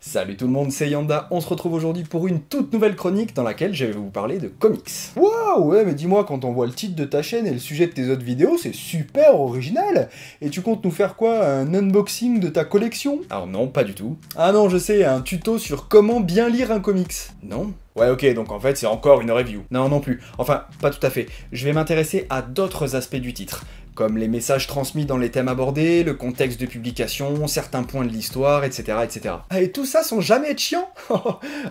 Salut tout le monde, c'est Yanda, on se retrouve aujourd'hui pour une toute nouvelle chronique dans laquelle je vais vous parler de comics. Waouh, ouais, mais dis-moi, quand on voit le titre de ta chaîne et le sujet de tes autres vidéos, c'est super original. Et tu comptes nous faire quoi, un unboxing de ta collection? Alors non, pas du tout. Ah non, je sais, un tuto sur comment bien lire un comics. Non? Ouais, ok, donc en fait c'est encore une review. Non, non plus. Enfin, pas tout à fait. Je vais m'intéresser à d'autres aspects du titre, comme les messages transmis dans les thèmes abordés, le contexte de publication, certains points de l'histoire, etc., etc. Ah, et tout ça sans jamais être chiant.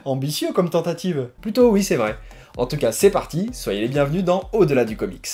Ambitieux comme tentative. Plutôt oui, c'est vrai. En tout cas, c'est parti, soyez les bienvenus dans Au-delà du comics.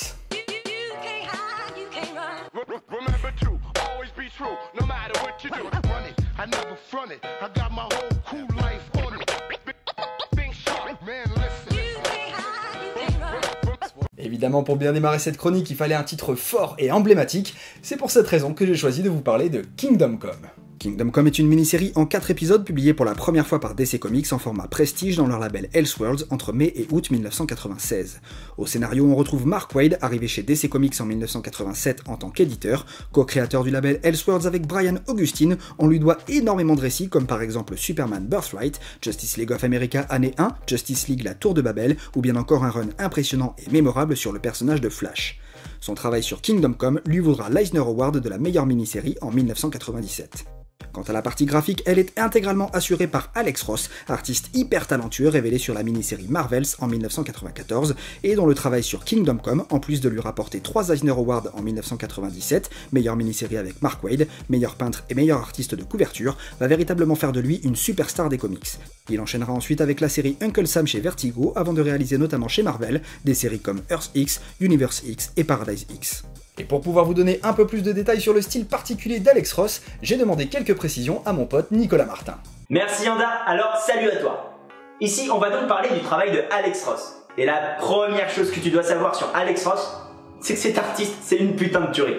Évidemment, pour bien démarrer cette chronique, il fallait un titre fort et emblématique. C'est pour cette raison que j'ai choisi de vous parler de Kingdom Come. Kingdom Come est une mini-série en 4 épisodes publiée pour la première fois par DC Comics en format Prestige dans leur label Elseworlds entre mai et août 1996. Au scénario, on retrouve Mark Waid, arrivé chez DC Comics en 1987 en tant qu'éditeur, co-créateur du label Elseworlds avec Brian Augustine. On lui doit énormément de récits comme par exemple Superman Birthright, Justice League of America année 1, Justice League La Tour de Babel, ou bien encore un run impressionnant et mémorable sur le personnage de Flash. Son travail sur Kingdom Come lui vaudra l'Eisner Award de la meilleure mini-série en 1997. Quant à la partie graphique, elle est intégralement assurée par Alex Ross, artiste hyper talentueux révélé sur la mini-série Marvels en 1994, et dont le travail sur Kingdom Come, en plus de lui rapporter 3 Eisner Awards en 1997, meilleure mini-série avec Mark Waid, meilleur peintre et meilleur artiste de couverture, va véritablement faire de lui une superstar des comics. Il enchaînera ensuite avec la série Uncle Sam chez Vertigo, avant de réaliser notamment chez Marvel des séries comme Earth X, Universe X et Paradise X. Et pour pouvoir vous donner un peu plus de détails sur le style particulier d'Alex Ross, j'ai demandé quelques précisions à mon pote Nicolas Martin. Merci Yanda, alors salut à toi. Ici on va donc parler du travail de Alex Ross. Et la première chose que tu dois savoir sur Alex Ross, c'est que cet artiste c'est une putain de tuerie.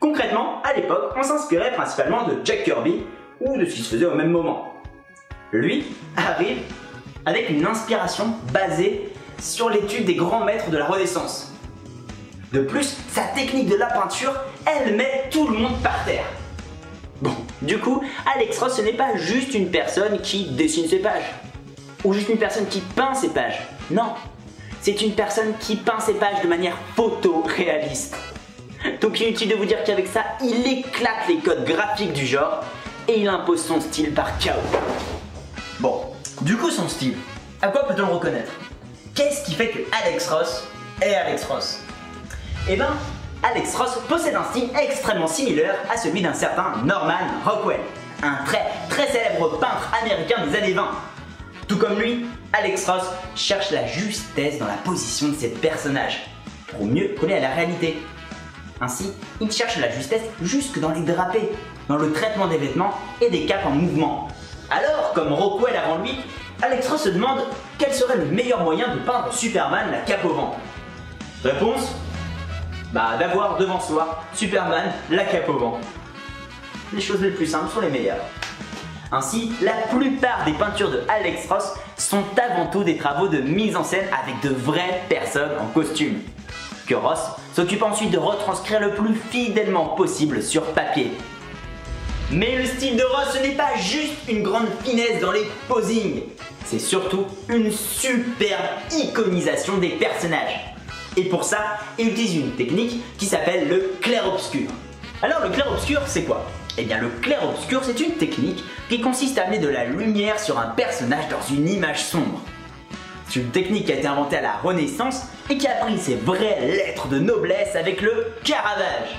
Concrètement, à l'époque, on s'inspirait principalement de Jack Kirby ou de ce qui se faisait au même moment. Lui arrive avec une inspiration basée sur l'étude des grands maîtres de la Renaissance. De plus, sa technique de la peinture, elle met tout le monde par terre. Bon, du coup, Alex Ross ce n'est pas juste une personne qui dessine ses pages, ou juste une personne qui peint ses pages. Non, c'est une personne qui peint ses pages de manière photoréaliste. Donc inutile de vous dire qu'avec ça, il éclate les codes graphiques du genre, et il impose son style par chaos. Bon, du coup son style, à quoi peut-on le reconnaître? Qu'est-ce qui fait que Alex Ross est Alex Ross? Eh ben, Alex Ross possède un style extrêmement similaire à celui d'un certain Norman Rockwell, un très célèbre peintre américain des années 20. Tout comme lui, Alex Ross cherche la justesse dans la position de ses personnages, pour mieux coller à la réalité. Ainsi, il cherche la justesse jusque dans les drapés, dans le traitement des vêtements et des capes en mouvement. Alors, comme Rockwell avant lui, Alex Ross se demande quel serait le meilleur moyen de peindre Superman la cape au vent. Réponse? D'avoir devant soi Superman la cape au vent. Les choses les plus simples sont les meilleures. Ainsi, la plupart des peintures de Alex Ross sont avant tout des travaux de mise en scène avec de vraies personnes en costume, que Ross s'occupe ensuite de retranscrire le plus fidèlement possible sur papier. Mais le style de Ross, ce n'est pas juste une grande finesse dans les posings, c'est surtout une superbe iconisation des personnages. Et pour ça, il utilise une technique qui s'appelle le clair-obscur. Alors le clair-obscur, c'est quoi? Eh bien le clair-obscur, c'est une technique qui consiste à amener de la lumière sur un personnage dans une image sombre. C'est une technique qui a été inventée à la Renaissance et qui a pris ses vraies lettres de noblesse avec le Caravage.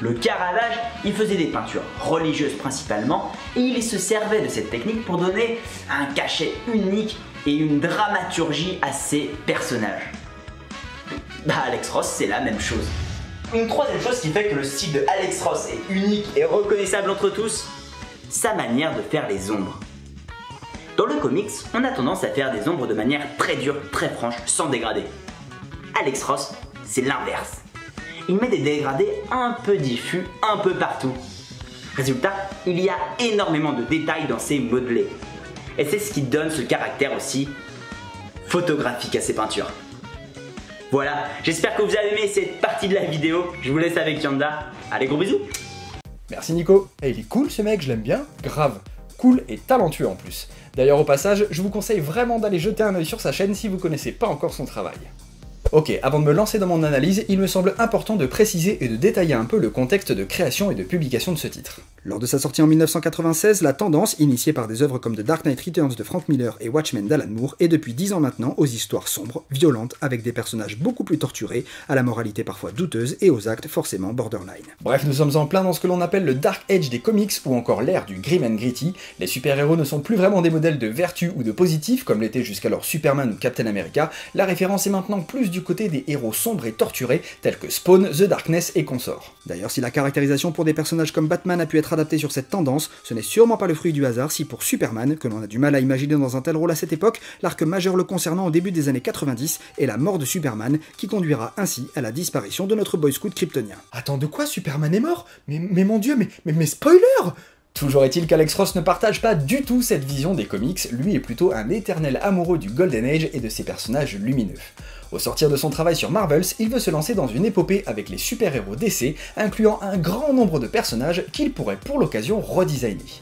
Le Caravage, il faisait des peintures religieuses principalement et il se servait de cette technique pour donner un cachet unique et une dramaturgie à ses personnages. Alex Ross, c'est la même chose. Une troisième chose qui fait que le style de Alex Ross est unique et reconnaissable entre tous, sa manière de faire les ombres. Dans le comics, on a tendance à faire des ombres de manière très dure, très franche, sans dégradé. Alex Ross, c'est l'inverse. Il met des dégradés un peu diffus, un peu partout. Résultat, il y a énormément de détails dans ses modelés. Et c'est ce qui donne ce caractère aussi photographique à ses peintures. Voilà, j'espère que vous avez aimé cette partie de la vidéo. Je vous laisse avec Yanda. Allez, gros bisous. Merci Nico. Et il est cool ce mec, je l'aime bien. Grave. cool et talentueux en plus. D'ailleurs au passage, je vous conseille vraiment d'aller jeter un œil sur sa chaîne si vous connaissez pas encore son travail. Ok, avant de me lancer dans mon analyse, il me semble important de préciser et de détailler un peu le contexte de création et de publication de ce titre. Lors de sa sortie en 1996, la tendance, initiée par des œuvres comme The Dark Knight Returns de Frank Miller et Watchmen d'Alan Moore, est depuis 10 ans maintenant aux histoires sombres, violentes, avec des personnages beaucoup plus torturés, à la moralité parfois douteuse et aux actes forcément borderline. Bref, nous sommes en plein dans ce que l'on appelle le Dark Age des comics, ou encore l'ère du grim and gritty. Les super-héros ne sont plus vraiment des modèles de vertu ou de positif, comme l'était jusqu'alors Superman ou Captain America. La référence est maintenant plus du côté des héros sombres et torturés, tels que Spawn, The Darkness et consorts. D'ailleurs, si la caractérisation pour des personnages comme Batman a pu être adaptée sur cette tendance, ce n'est sûrement pas le fruit du hasard si pour Superman, que l'on a du mal à imaginer dans un tel rôle à cette époque, l'arc majeur le concernant au début des années 90 est la mort de Superman, qui conduira ainsi à la disparition de notre boy scout kryptonien. Attends, de quoi Superman est mort? Mais mon dieu, mais spoiler! Toujours est-il qu'Alex Ross ne partage pas du tout cette vision des comics, lui est plutôt un éternel amoureux du Golden Age et de ses personnages lumineux. Au sortir de son travail sur Marvels, il veut se lancer dans une épopée avec les super-héros DC, incluant un grand nombre de personnages qu'il pourrait pour l'occasion redesigner.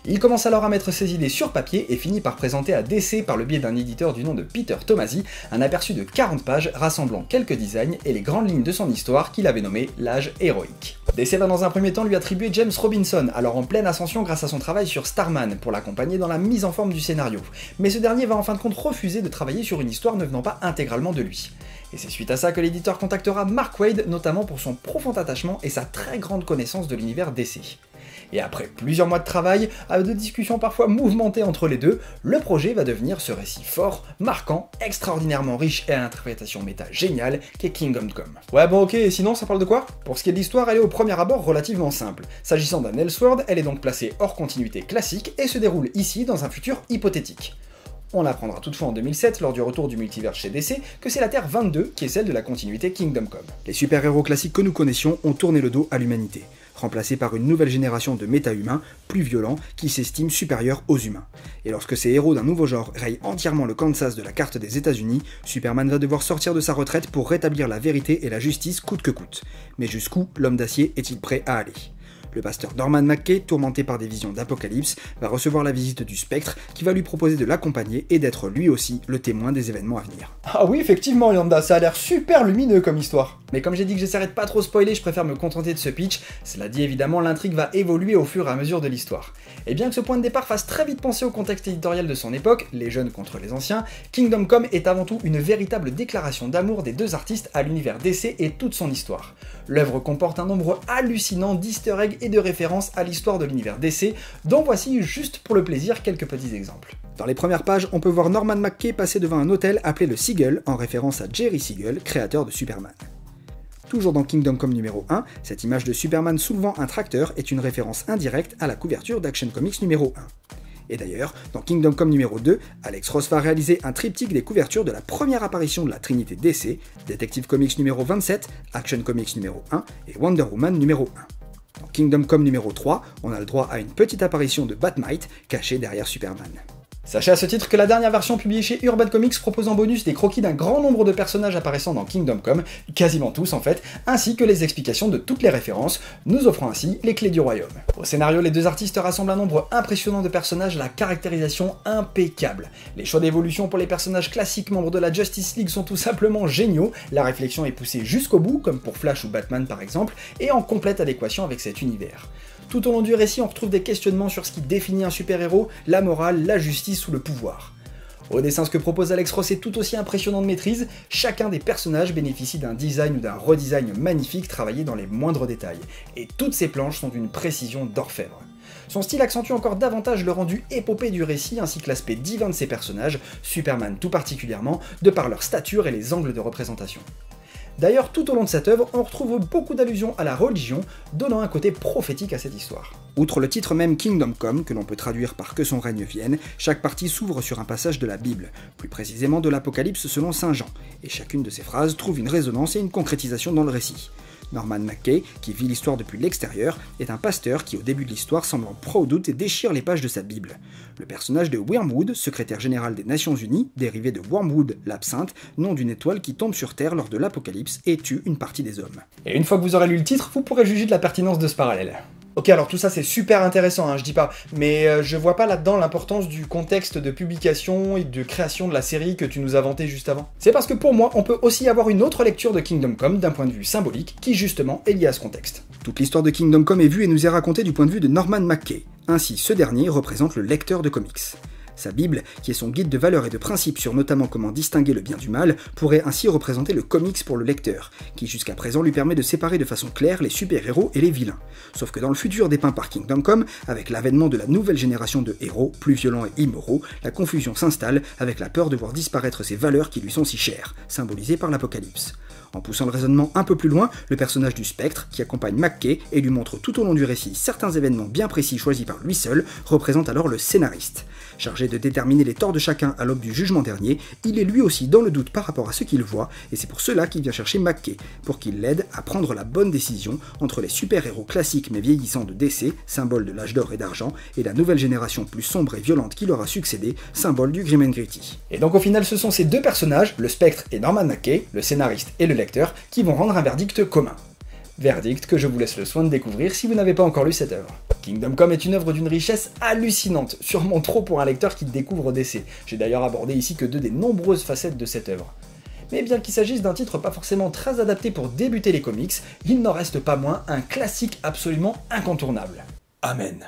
Il commence alors à mettre ses idées sur papier et finit par présenter à DC, par le biais d'un éditeur du nom de Peter Tomasi, un aperçu de 40 pages rassemblant quelques designs et les grandes lignes de son histoire qu'il avait nommé l'âge héroïque. DC va dans un premier temps lui attribuer James Robinson, alors en pleine ascension grâce à son travail sur Starman, pour l'accompagner dans la mise en forme du scénario, mais ce dernier va en fin de compte refuser de travailler sur une histoire ne venant pas intégralement de lui. Et c'est suite à ça que l'éditeur contactera Mark Waid, notamment pour son profond attachement et sa très grande connaissance de l'univers DC. Et après plusieurs mois de travail, de discussions parfois mouvementées entre les deux, le projet va devenir ce récit fort, marquant, extraordinairement riche et à l'interprétation méta géniale qu'est Kingdom Come. Ouais bon ok, et sinon ça parle de quoi? Pour ce qui est de l'histoire, elle est au premier abord relativement simple. S'agissant d'un Elseworld, elle est donc placée hors continuité classique et se déroule ici dans un futur hypothétique. On apprendra toutefois en 2007, lors du retour du multivers chez DC, que c'est la Terre 22 qui est celle de la continuité Kingdom Come. Les super-héros classiques que nous connaissions ont tourné le dos à l'humanité, remplacés par une nouvelle génération de méta-humains, plus violents, qui s'estiment supérieurs aux humains. Et lorsque ces héros d'un nouveau genre rayent entièrement le Kansas de la carte des États-Unis, Superman va devoir sortir de sa retraite pour rétablir la vérité et la justice coûte que coûte. Mais jusqu'où l'homme d'acier est-il prêt à aller ? Le pasteur Norman McKay, tourmenté par des visions d'Apocalypse, va recevoir la visite du Spectre, qui va lui proposer de l'accompagner et d'être lui aussi le témoin des événements à venir. Ah oui, effectivement, Yanda, ça a l'air super lumineux comme histoire. Mais comme j'ai dit que j'essaierai de pas trop spoiler, je préfère me contenter de ce pitch. Cela dit, évidemment, l'intrigue va évoluer au fur et à mesure de l'histoire. Et bien que ce point de départ fasse très vite penser au contexte éditorial de son époque, les jeunes contre les anciens, Kingdom Come est avant tout une véritable déclaration d'amour des deux artistes à l'univers DC et toute son histoire. L'œuvre comporte un nombre hallucinant d'easter eggs et de références à l'histoire de l'univers DC, dont voici juste pour le plaisir quelques petits exemples. Dans les premières pages, on peut voir Norman McKay passer devant un hôtel appelé le Seagull, en référence à Jerry Siegel, créateur de Superman. Toujours dans Kingdom Come numéro 1, cette image de Superman soulevant un tracteur est une référence indirecte à la couverture d'Action Comics numéro 1. Et d'ailleurs, dans Kingdom Come numéro 2, Alex Ross va réaliser un triptyque des couvertures de la première apparition de la Trinité DC, Detective Comics numéro 27, Action Comics numéro 1 et Wonder Woman numéro 1. Dans Kingdom Come numéro 3, on a le droit à une petite apparition de Batmite, cachée derrière Superman. Sachez à ce titre que la dernière version publiée chez Urban Comics propose en bonus des croquis d'un grand nombre de personnages apparaissant dans Kingdom Come, quasiment tous en fait, ainsi que les explications de toutes les références, nous offrant ainsi les clés du royaume. Au scénario, les deux artistes rassemblent un nombre impressionnant de personnages, la caractérisation impeccable. Les choix d'évolution pour les personnages classiques membres de la Justice League sont tout simplement géniaux, la réflexion est poussée jusqu'au bout, comme pour Flash ou Batman par exemple, et en complète adéquation avec cet univers. Tout au long du récit, on retrouve des questionnements sur ce qui définit un super-héros, la morale, la justice ou le pouvoir. Au dessin, ce que propose Alex Ross est tout aussi impressionnant de maîtrise, chacun des personnages bénéficie d'un design ou d'un redesign magnifique travaillé dans les moindres détails, et toutes ces planches sont d'une précision d'orfèvre. Son style accentue encore davantage le rendu épopée du récit ainsi que l'aspect divin de ses personnages, Superman tout particulièrement, de par leur stature et les angles de représentation. D'ailleurs, tout au long de cette œuvre, on retrouve beaucoup d'allusions à la religion, donnant un côté prophétique à cette histoire. Outre le titre même Kingdom Come, que l'on peut traduire par Que son règne vienne, chaque partie s'ouvre sur un passage de la Bible, plus précisément de l'Apocalypse selon Saint Jean, et chacune de ces phrases trouve une résonance et une concrétisation dans le récit. Norman McKay, qui vit l'histoire depuis l'extérieur, est un pasteur qui au début de l'histoire semble en proie au doute et déchire les pages de sa Bible. Le personnage de Wormwood, secrétaire général des Nations Unies, dérivé de Wormwood l'absinthe, nom d'une étoile qui tombe sur Terre lors de l'Apocalypse et tue une partie des hommes. Et une fois que vous aurez lu le titre, vous pourrez juger de la pertinence de ce parallèle. Ok, alors tout ça c'est super intéressant, hein, je dis pas, mais je vois pas là-dedans l'importance du contexte de publication et de création de la série que tu nous as vanté juste avant. C'est parce que pour moi, on peut aussi avoir une autre lecture de Kingdom Come d'un point de vue symbolique qui justement est liée à ce contexte. Toute l'histoire de Kingdom Come est vue et nous est racontée du point de vue de Norman McKay. Ainsi, ce dernier représente le lecteur de comics. Sa Bible, qui est son guide de valeurs et de principes sur notamment comment distinguer le bien du mal, pourrait ainsi représenter le comics pour le lecteur, qui jusqu'à présent lui permet de séparer de façon claire les super-héros et les vilains. Sauf que dans le futur dépeint par Kingdom Come, avec l'avènement de la nouvelle génération de héros, plus violents et immoraux, la confusion s'installe avec la peur de voir disparaître ces valeurs qui lui sont si chères, symbolisées par l'Apocalypse. En poussant le raisonnement un peu plus loin, le personnage du Spectre, qui accompagne McKay et lui montre tout au long du récit certains événements bien précis choisis par lui seul, représente alors le scénariste. Chargé de déterminer les torts de chacun à l'aube du jugement dernier, il est lui aussi dans le doute par rapport à ce qu'il voit, et c'est pour cela qu'il vient chercher McKay, pour qu'il l'aide à prendre la bonne décision entre les super-héros classiques mais vieillissants de DC, symbole de l'âge d'or et d'argent, et la nouvelle génération plus sombre et violente qui leur a succédé, symbole du grim and gritty. Et donc au final ce sont ces deux personnages, le Spectre et Norman McKay, le scénariste et le lecteur, qui vont rendre un verdict commun. Verdict que je vous laisse le soin de découvrir si vous n'avez pas encore lu cette œuvre. Kingdom Come est une œuvre d'une richesse hallucinante, sûrement trop pour un lecteur qui découvre DC. J'ai d'ailleurs abordé ici que 2 des nombreuses facettes de cette œuvre. Mais bien qu'il s'agisse d'un titre pas forcément très adapté pour débuter les comics, il n'en reste pas moins un classique absolument incontournable. Amen.